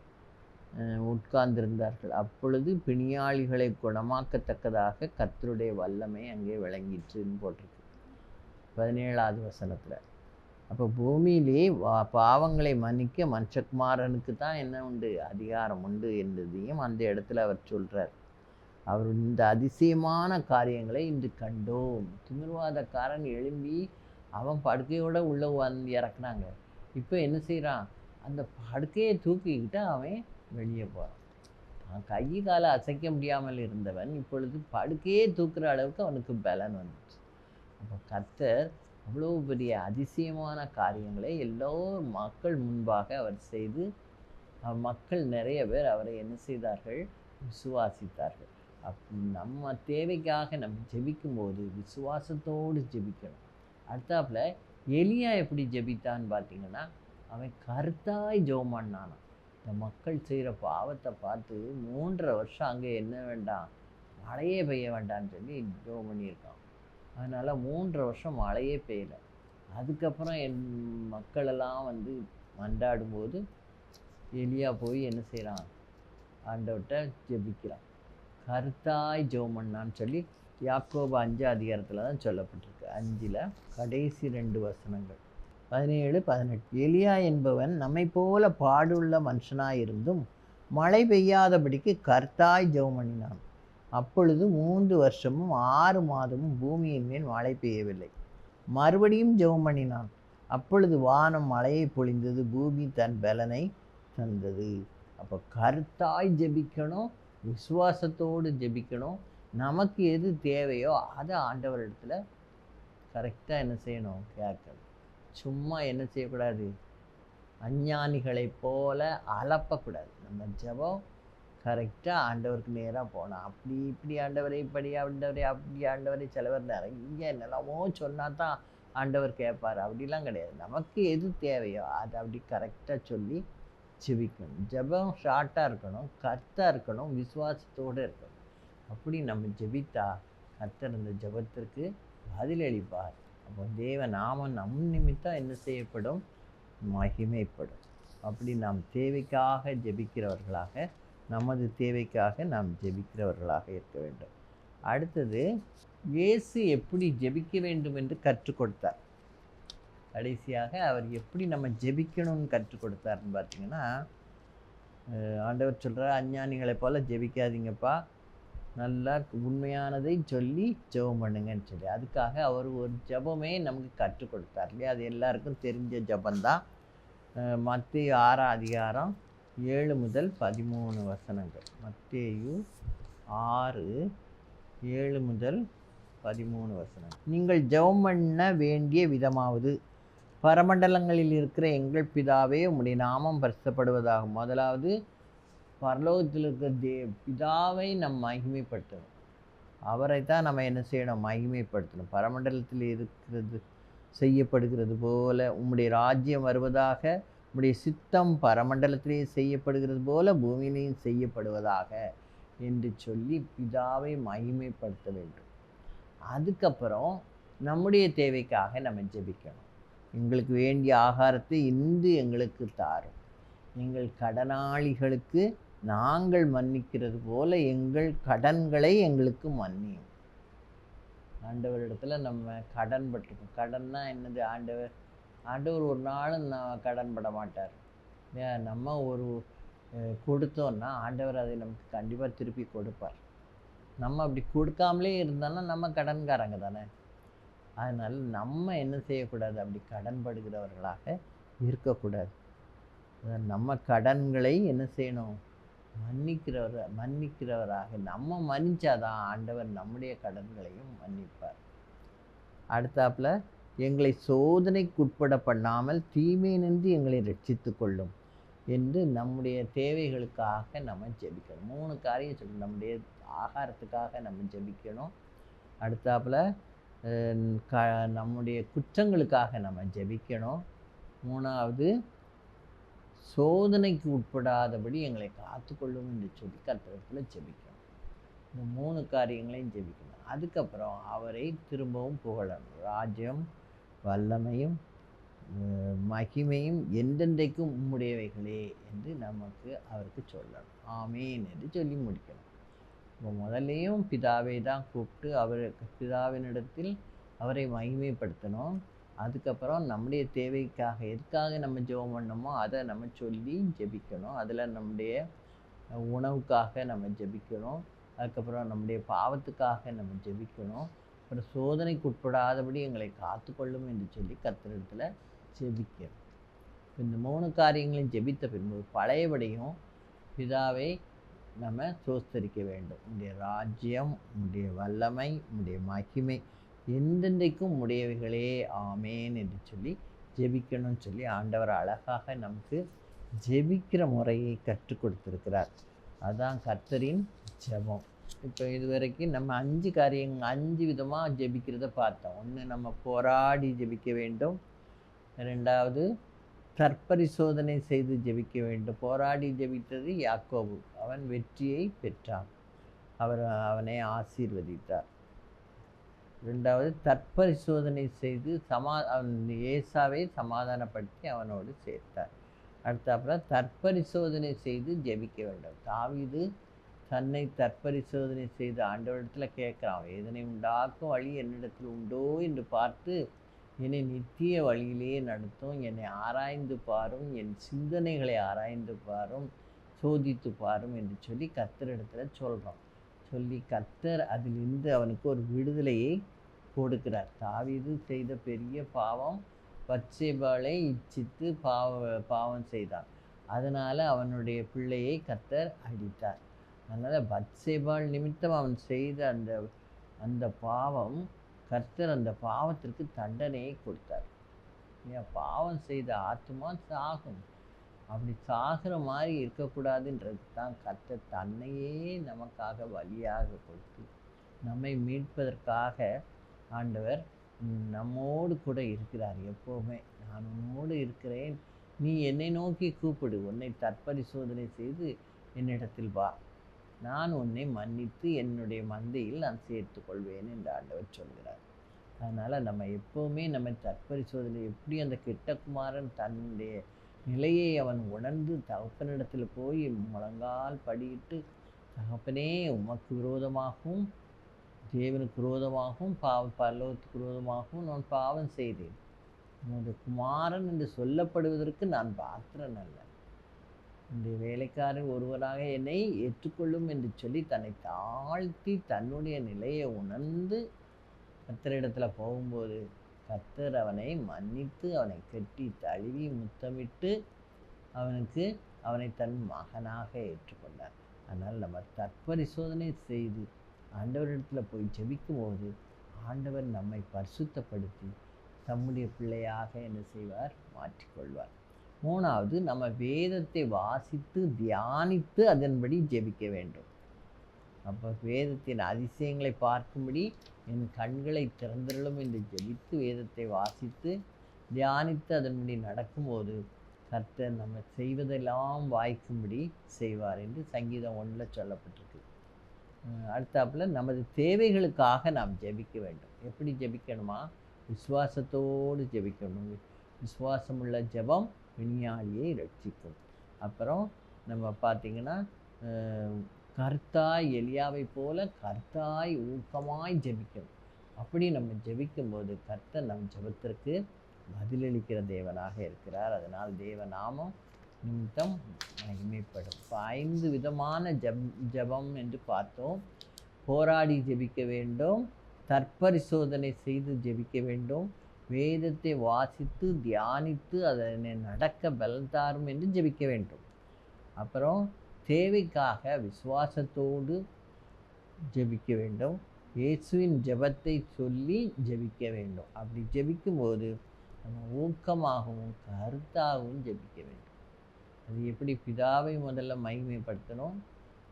உட்கார்ந்திருந்தார்கள். அப்பொழுது பிணியாளிகளை குணமாக்கத்தக்கதாக கர்த்தருடைய வல்லமை அங்கே விளங்கிற்றுன்னு போட்டிருக்கு 17வது வசனத்தில். அப்போ பூமியிலே பாவங்களை மன்னிக்க மனுஷகுமாரனுக்கு தான் என்ன உண்டு? அதிகாரம் உண்டு என்பதையும் அந்த இடத்துல அவர் சொல்கிறார். அவர் இந்த அதிசயமான காரியங்களை இன்று கண்டோம். திமிர்வாதக்காரன் எழும்பி அவன் படுக்கையோடு உள்ளே வந்து இறக்குனாங்க. இப்போ என்ன செய்கிறான்? அந்த படுக்கையை தூக்கிக்கிட்டு அவன் வெளியே போகிறான். கை காலை அசைக்க முடியாமல் இருந்தவன் இப்பொழுது படுக்கையே தூக்குற அளவுக்கு அவனுக்கு பலன் வந்துச்சு. அப்போ கர்த்தர் அவ்வளோ பெரிய அதிசயமான காரியங்களை எல்லோரும் மக்கள் முன்பாக அவர் செய்து மக்கள் நிறைய பேர் அவரை என்ன செய்தார்கள்? விசுவாசித்தார்கள். நம்ம தேவைக்காக நம்ம ஜெபிக்கும்போது விசுவாசத்தோடு ஜெபிக்கணும். அடுத்தாப்புல எலியா எப்படி ஜெபித்தான்னு பார்த்தீங்கன்னா, அவன் கருத்தாய் ஜெபம் பண்ணானான். இந்த மக்கள் செய்கிற பாவத்தை பார்த்து 3.5 வருஷம் அங்கே என்ன வேண்டாம்? மழையே பெய்ய வேண்டாம்னு சொல்லி ஜெபம் பண்ணியிருக்கான். அதனால் 3.5 வருஷம் மழையே பெய்யலை. அதுக்கப்புறம் என் மக்களெல்லாம் வந்து மன்றாடும்போது எலியா போய் என்ன செய்கிறான்? ஆண்டவர்கிட்ட ஜெபிக்கிறான். கருத்தாய் ஜெபம் பண்ணான்னு சொல்லி யாக்கோபு 5 அதிகாரத்தில் தான் சொல்லப்பட்டிருக்கு. 5ல் கடைசி 2 வசனங்கள் 17, 18. எலியா என்பவன் நம்மை போல பாடுள்ள மனுஷனாயிருந்தும் மழை பெய்யாதபடிக்கு கர்த்தாய் ஜெபம் பண்ணினான். அப்பொழுது 3 வருஷமும் 6 மாதமும் பூமியின் மேல் மழை பெய்யவில்லை. மறுபடியும் ஜெபம் பண்ணினான். அப்பொழுது வானம் மழையை பொழிந்தது, பூமி தன் பலனை தந்தது. அப்போ கர்த்தாய் ஜெபிக்கணும், விசுவாசத்தோடு ஜெபிக்கணும். நமக்கு எது தேவையோ அதை ஆண்டவரிடத்துல கரெக்டாக என்ன செய்யணும்? கேட்கணும். சும்மா என்ன செய்யக்கூடாது? அஞ்ஞானிகளைப் போல அலப்பக்கூடாது. நம்ம ஜெபம் கரெக்டாக ஆண்டவருக்கு நேராக போகணும். அப்படி இப்படி ஆண்டவரை, இப்படி ஆண்டவரை, அப்படி ஆண்டவரை. சிலவர் நிறைய என்னெல்லாமோ சொன்னால் தான் ஆண்டவர் கேட்பார். அப்படிலாம் கிடையாது. நமக்கு எது தேவையோ அதை அப்படி கரெக்டாக சொல்லி ஜெபிக்கணும். ஜெபம் ஷார்ட்டாக இருக்கணும், கர்த்தாக இருக்கணும், விசுவாசத்தோடு இருக்கணும். அப்படி நம்ம ஜெபித்தா கர்த்தர் அந்த ஜெபத்திற்கு பதிலளிப்பார். அப்போ தேவ நாமம் நம் நிமித்தம் என்ன செய்யப்படும்? மகிமைப்படும். அப்படி நாம் தேவைக்காக ஜெபிக்கிறவர்களாக, நமது தேவைக்காக நாம் ஜெபிக்கிறவர்களாக இருக்க வேண்டும். அடுத்தது, இயேசு எப்படி ஜெபிக்க வேண்டும் என்று கற்றுக் கொடுத்தார். கடைசியாக அவர் எப்படி நம்ம ஜெபிக்கணும்னு கற்றுக் கொடுத்தாருன்னு பார்த்தீங்கன்னா, ஆண்டவர் சொல்கிறார், அஞ்ஞானிகளை போல் ஜெபிக்காதீங்கப்பா, நல்லா உண்மையானதை சொல்லி ஜெபம் பண்ணுங்கன்னு சொல்லி. அதுக்காக அவர் ஒரு ஜெபமே நமக்கு கற்றுக் கொடுத்தார் இல்லையா? அது எல்லாருக்கும் தெரிஞ்ச ஜெபந்தான். மத்தேயு 6 அதிகாரம் 7 முதல் 13 வசனங்கள். மத்தேயு 6, 7 முதல் 13 வசனங்கள். நீங்கள் ஜெபம் பண்ண வேண்டிய விதமாவது, பரமண்டலங்களில் இருக்கிற எங்கள் பிதாவே உம்முடைய நாமம் பரிசுத்தப்படுவதாகும். முதலாவது பரலோகத்தில் இருக்கிற பிதாவை நம் மகிமைப்படுத்தணும். அவரை தான் நம்ம என்ன செய்யணும்? மகிமைப்படுத்தணும். பரமண்டலத்தில் இருக்கிறது செய்யப்படுகிறது போல உம்முடைய ராஜ்யம் வருவதாக, உம்முடைய சித்தம் பரமண்டலத்திலே செய்யப்படுகிறது போல பூமியிலையும் செய்யப்படுவதாக என்று சொல்லி பிதாவை மகிமைப்படுத்த வேண்டும். அதுக்கப்புறம் நம்முடைய தேவைக்காக நம்ம ஜெபிக்கணும். எங்களுக்கு வேண்டிய ஆகாரத்தை இன்று எங்களுக்கு தாரும், எங்கள் கடனாளிகளுக்கு நாங்கள் மன்னிக்கிறது போல எங்கள் கடன்களை எங்களுக்கு மன்னியும். ஆண்டவரிடத்துல நம்ம கடன் பட்டிருக்கோம். கடன்னா என்னது? ஆண்டவர் ஒரு நாளும் கடன் பட மாட்டார். நம்ம ஒரு கொடுத்தோன்னா ஆண்டவர் அதை நமக்கு கண்டிப்பாக திருப்பி கொடுப்பார். நம்ம அப்படி கொடுக்காமலே இருந்தோன்னா நம்ம கடன்காரங்க தானே. அதனால் நம்ம என்ன செய்யக்கூடாது? அப்படி கடன்படுகிறவர்களாக இருக்கக்கூடாது. நம்ம கடன்களை என்ன செய்யணும்? மன்னிக்கிறவராக நம்ம மன்னிச்சாதான் ஆண்டவர் நம்முடைய கடன்களையும் மன்னிப்பார். அடுத்தாப்புல, எங்களை சோதனைக்குட்பட பண்ணாமல் தீமையினின்று எங்களை ரட்சித்து கொள்ளும் என்று நம்முடைய தேவைகளுக்காக நம்ம ஜெபிக்கணும். 3 காரியம் சொல்லணும். நம்முடைய ஆகாரத்துக்காக நம்ம ஜெபிக்கணும். அடுத்தாப்புல நம்முடைய குற்றங்களுக்காக நம்ம ஜெபிக்கணும். 3வது, சோதனைக்கு உட்படாதபடி எங்களை காத்துக்கொள்ளும் என்று சொல்லி கர்த்தரிடத்தில் ஜெபிக்கணும். இந்த 3 காரியங்களையும் ஜெபிக்கணும். அதுக்கப்புறம் அவரை திரும்பவும் புகழணும். ராஜ்யம், வல்லமையும், மகிமையும் என்றென்றைக்கும் உம்முடையவைகளே என்று நமக்கு அவருக்கு சொல்லணும். ஆமீன் என்று சொல்லி முடிக்கணும். இப்போ முதல்லையும் பிதாவை தான் கூப்பிட்டு பிதாவினிடத்தில் அவரை மகிமைப்படுத்தணும். அதுக்கப்புறம் நம்முடைய தேவைக்காக எதுக்காக நம்ம ஜெபம் பண்ணோமோ அதை நம்ம சொல்லி ஜெபிக்கணும். அதில் நம்முடைய உணவுக்காக நம்ம ஜெபிக்கணும். அதுக்கப்புறம் நம்முடைய பாவத்துக்காக நம்ம ஜெபிக்கணும். அப்புறம் சோதனைக்கு உட்படாதபடி எங்களை காத்துக்கொள்ளும் என்று சொல்லி கர்த்தரிடத்தில் ஜெபிக்கணும். இந்த 3 காரியங்களையும் ஜெபித்த பின்பு பழையபடியும் பிதாவை நம்ம சோஸ்தரிக்க வேண்டும். உடைய ராஜ்யம், உடைய வல்லமை, உடைய மகிமை எந்தெந்தைக்கும் உடையவைகளே ஆமேன் என்று சொல்லி ஜெபிக்கணும்னு சொல்லி ஆண்டவர் அழகாக நமக்கு ஜெபிக்கிற முறையை கற்றுக் கொடுத்துருக்கிறார். அதுதான் கர்த்தரின் ஜெபம். இப்போ இதுவரைக்கும் நம்ம 5 விதமாக ஜெபிக்கிறத பார்த்தோம். 1, நம்ம போராடி ஜெபிக்க வேண்டும். 2வது, தற்பரிசோதனை செய்து ஜெபிக்க வேண்டும். போராடி ஜெபித்தது யாக்கோபு. அவன் வெற்றியை பெற்றான். அவனை ஆசீர்வதித்தார். 2வது, தற்பரிசோதனை செய்து ஏசாவை சமாதானப்படுத்தி அவனோடு சேர்த்தார். அடுத்தாப்புல தற்பரிசோதனை செய்து ஜெபிக்க வேண்டும். தாவீது தன்னை தற்பரிசோதனை செய்து ஆண்டவரிடத்தில் கேட்குறான். வேதனை உண்டாக்கும் வழி என்னிடத்தில் உண்டோ என்று பார்த்து என்னை நித்திய வழியிலேயே நடத்தும். என்னை ஆராய்ந்து பாரும், என் சிந்தனைகளை ஆராய்ந்து பாரும், சோதித்து பாரும் என்று சொல்லி கர்த்தரிடத்தில் சொல்கிறோம். சொல்லி கர்த்தர் அதிலிருந்து அவனுக்கு ஒரு விடுதலையை கொடுக்கிறார். தாவீது செய்த பெரிய பாவம், பத்சேபாளை இச்சித்து பாவம் செய்தான். அதனால் அவனுடைய பிள்ளையை கர்த்தர் அடித்தார். அதனால் பத்சேபாள் நிமித்தம் அவன் செய்த அந்த பாவம், கர்த்தர் அந்த பாவத்திற்கு தண்டனையை கொடுத்தார். ஏன் பாவம் செய்த ஆத்மா சாகும். அப்படி சாகிற மாதிரி இருக்கக்கூடாதுன்றது தான் கர்த்தர் தன்னையே நமக்காக பலியாக கொடுத்து நம்மை மீட்பதற்காக ஆண்டவர் நம்மோடு கூட இருக்கிறார். எப்போவுமே நான் உன்னோடு இருக்கிறேன், நீ என்னை நோக்கி கூப்பிடு, உன்னை தற்பரிசோதனை செய்து என்னிடத்தில் வா, நான் உன்னை மன்னித்து என்னுடைய மந்தையில் நான் சேர்த்து கொள்வேன் என்று ஆண்டவர் சொல்கிறார். அதனால் நம்ம எப்போவுமே நம்ம தற்பரிசோதனை எப்படி அந்த கெட்ட குமாரன் தன்னுடைய நிலையை அவன் உணர்ந்து தகப்பனிடத்தில் போய் முழங்கால் படியிட்டு, தகப்பனே உமக்கு விரோதமாகவும் தேவனுக்கு விரோதமாகவும் பரலோகத்துக்கு விரோதமாகவும் நான் பாவம் செய்தேன், உமது குமாரன் என்று சொல்லப்படுவதற்கு நான் பாத்திரன் அல்ல, இந்த வேலைக்காரர் ஒருவராக என்னை ஏற்றுக்கொள்ளும் என்று சொல்லி தன்னை தாழ்த்தி தன்னுடைய நிலையை உணர்ந்து கர்த்தரிடத்தில் போகும்போது கர்த்தர் அவனை மன்னித்து அவனை கட்டி தழுவி முத்தமிட்டு அவனை தன் மகனாக ஏற்றுக்கொண்டார். அதனால் நம்ம தற்பரிசோதனை செய்து ஆண்டவரிடத்தில் போய் ஜெபிக்கும் போது ஆண்டவர் நம்மை பரிசுத்தப்படுத்தி தம்முடைய பிள்ளையாக என்ன செய்வார், மாற்றிக்கொள்வார். 3வது, நம்ம வேதத்தை வாசித்து தியானித்து அதன்படி ஜெபிக்க வேண்டும். அப்போ வேதத்தின் அதிசயங்களை பார்க்கும்படி என் கண்களை திறந்திரளும் என்று ஜெபித்து வேதத்தை வாசித்து தியானித்து அதன்படி நடக்கும்போது கர்த்தர் நம்ம செய்வதெல்லாம் வாய்க்கும்படி செய்வார் என்று சங்கீதம் 1 சொல்லப்பட்டிருக்கு. அடுத்தாப்புல நமது தேவைகளுக்காக நாம் ஜெபிக்க வேண்டும். எப்படி ஜெபிக்கணுமா? விசுவாசத்தோடு ஜெபிக்கணும். விசுவாசமுள்ள ஜெபம் விஞ்ஞானியை ரட்சிக்கும். அப்புறம் நம்ம பார்த்திங்கன்னா கர்த்தாய் எலியாவை போல கர்த்தாய் ஊக்கமாய் ஜெபிக்கணும். அப்படி நம்ம ஜெபிக்கும்போது கர்த்தர் நம் ஜெபத்திற்கு பதிலளிக்கிற தேவனாக இருக்கிறார். அதனால் தேவநாமம் நிமித்தம் மகிமைப்படும். இப்போ 5 விதமான ஜெபம் என்று பார்த்தோம். போராடி ஜெபிக்க வேண்டும், தற்பரிசோதனை செய்து ஜெபிக்க வேண்டும், வேதத்தை வாசித்து தியானித்து அதனை நடக்க பலன் தாரும் என்று ஜெபிக்க வேண்டும். அப்புறம் தேவைக்காக விசுவாசத்தோடு ஜெபிக்க வேண்டும். இயேசுவின் ஜெபத்தை சொல்லி ஜெபிக்க வேண்டும். அப்படி ஜெபிக்கும்போது நம்ம ஊக்கமாகவும் கருத்தாகவும் ஜெபிக்க வேண்டும். அது எப்படி? பிதாவை முதல்ல மகிமைப்படுத்தணும்,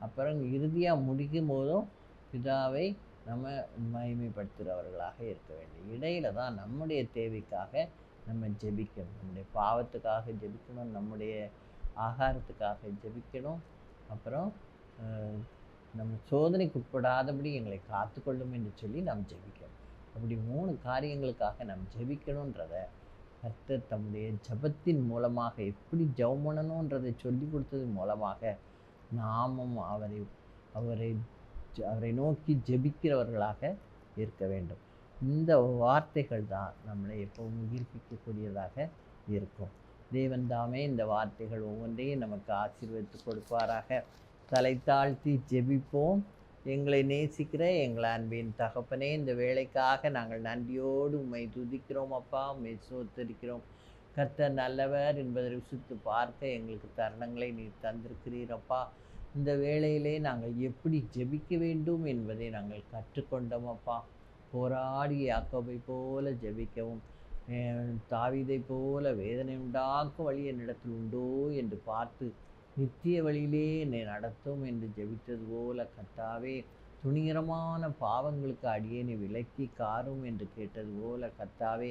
அப்புறம் இறுதியாக முடிக்கும் போதும் பிதாவை நம்ம மகிமைப்படுத்துகிறவர்களாக இருக்க வேண்டும். இடையில தான் நம்முடைய தேவைக்காக நம்ம ஜெபிக்கணும். நம்முடைய பாவத்துக்காக ஜெபிக்கணும், நம்முடைய ஆகாரத்துக்காக ஜெபிக்கணும், அப்புறம் நம்ம சோதனைக்கு உட்படாதபடி எங்களை காத்துக்கொள்ளும் என்று சொல்லி நாம் ஜெபிக்கணும். அப்படி 3 காரியங்களுக்காக நாம் ஜெபிக்கணுன்றத கர்த்தர் தம்முடைய ஜெபத்தின் மூலமாக எப்படி ஜெபம் பண்ணணுன்றதை சொல்லி கொடுத்தது மூலமாக நாமும் அவரை நோக்கி ஜெபிக்கிறவர்களாக இருக்க வேண்டும். இந்த வார்த்தைகள் தான் நம்மளை எப்பவும் உயிர்ப்பிக்கக்கூடியதாக இருக்கும். தேவன் தாமே இந்த வார்த்தைகள் ஒவ்வொன்றையும் நமக்கு ஆசீர்வதித்து கொடுப்பாராக. தலை தாழ்த்தி ஜெபிப்போம். எங்களை நேசிக்கிற எங்கள் அன்பின் தகப்பனே, இந்த வேலைக்காக நாங்கள் நன்றியோடு உம்மை துதிக்கிறோம் அப்பா, உம்மை ஸ்தோத்திரிக்கிறோம். கர்த்தர் நல்லவர் என்பதை ருசித்து பார்க்க எங்களுக்கு தருணங்களை நீர் தந்திருக்கிறீரப்பா. இந்த வேளையிலே நாங்கள் எப்படி ஜெபிக்க வேண்டும் என்பதை நாங்கள் கற்றுக்கொண்டோம் அப்பா. போராடி யாக்கோபை போல ஜெபிக்கவும், தாவீதை போல வேதனை உண்டாக்கும் வழி என்னிடத்தில் உண்டோ என்று பார்த்து நித்திய வழியிலே என்னை நடத்தும் என்று ஜெபித்தது போல கர்த்தாவே, துணிகரமான பாவங்களுக்கு அடியேனை விலக்கி காரும் என்று கேட்டது போல கர்த்தாவே,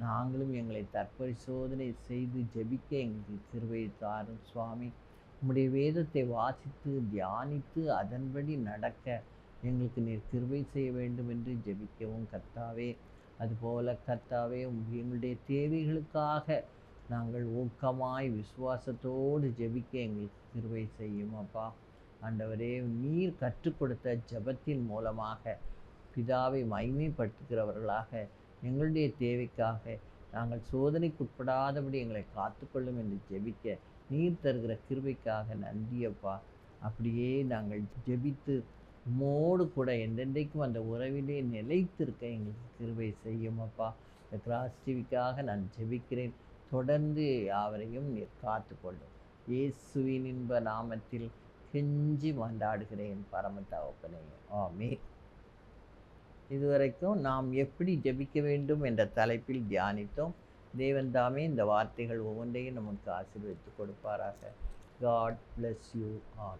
நாங்களும் எங்களை தற்பரிசோதனை செய்து ஜெபிக்க எங்களுக்கு கிருபை தாரும் சுவாமி. உம்முடைய வேதத்தை வாசித்து தியானித்து அதன்படி நடக்க எங்களுக்கு நீர் கிருபை செய்ய வேண்டும் என்று ஜெபிக்கவும் கர்த்தாவே. அதுபோல கர்த்தாவே, எங்களுடைய தேவைகளுக்காக நாங்கள் ஊக்கமாய் விசுவாசத்தோடு ஜெபிக்க எங்களுக்கு கிருபை செய்யும் அப்பா. ஆண்டவரே, நீர் கற்றுக் கொடுத்த ஜெபத்தின் மூலமாக பிதாவை மகிமைப்படுத்துகிறவர்களாக எங்களுடைய தேவைக்காக நாங்கள் சோதனைக்குட்படாதபடி எங்களை காத்துக்கொள்ளும் என்று ஜெபிக்க நீர் தருகிற கிருபைக்காக நன்றியப்பா. அப்படியே நாங்கள் ஜெபித்து உம்மோடு கூட என்றென்றைக்கும் அந்த உறவிலே நிலைத்திருக்க எங்களுக்கு கிருபை செய்யும் அப்பா. இந்த கிராஸ் டிவிக்காக நான் ஜெபிக்கிறேன். தொடர்ந்து யாவரையும் நீர் காத்துக்கொள்ளும். இயேசுவின் இன்ப நாமத்தில் கெஞ்சி மன்றாடுகிறேன் பரம தகப்பனே, ஆமென். இதுவரைக்கும் நாம் எப்படி ஜெபிக்க வேண்டும் என்ற தலைப்பில் தியானித்தோம். தேவன் தாமே இந்த வார்த்தைகள் ஒவ்வொன்றையும் நமக்கு ஆசீர்வதித்து கொடுப்பாராக. God bless you all.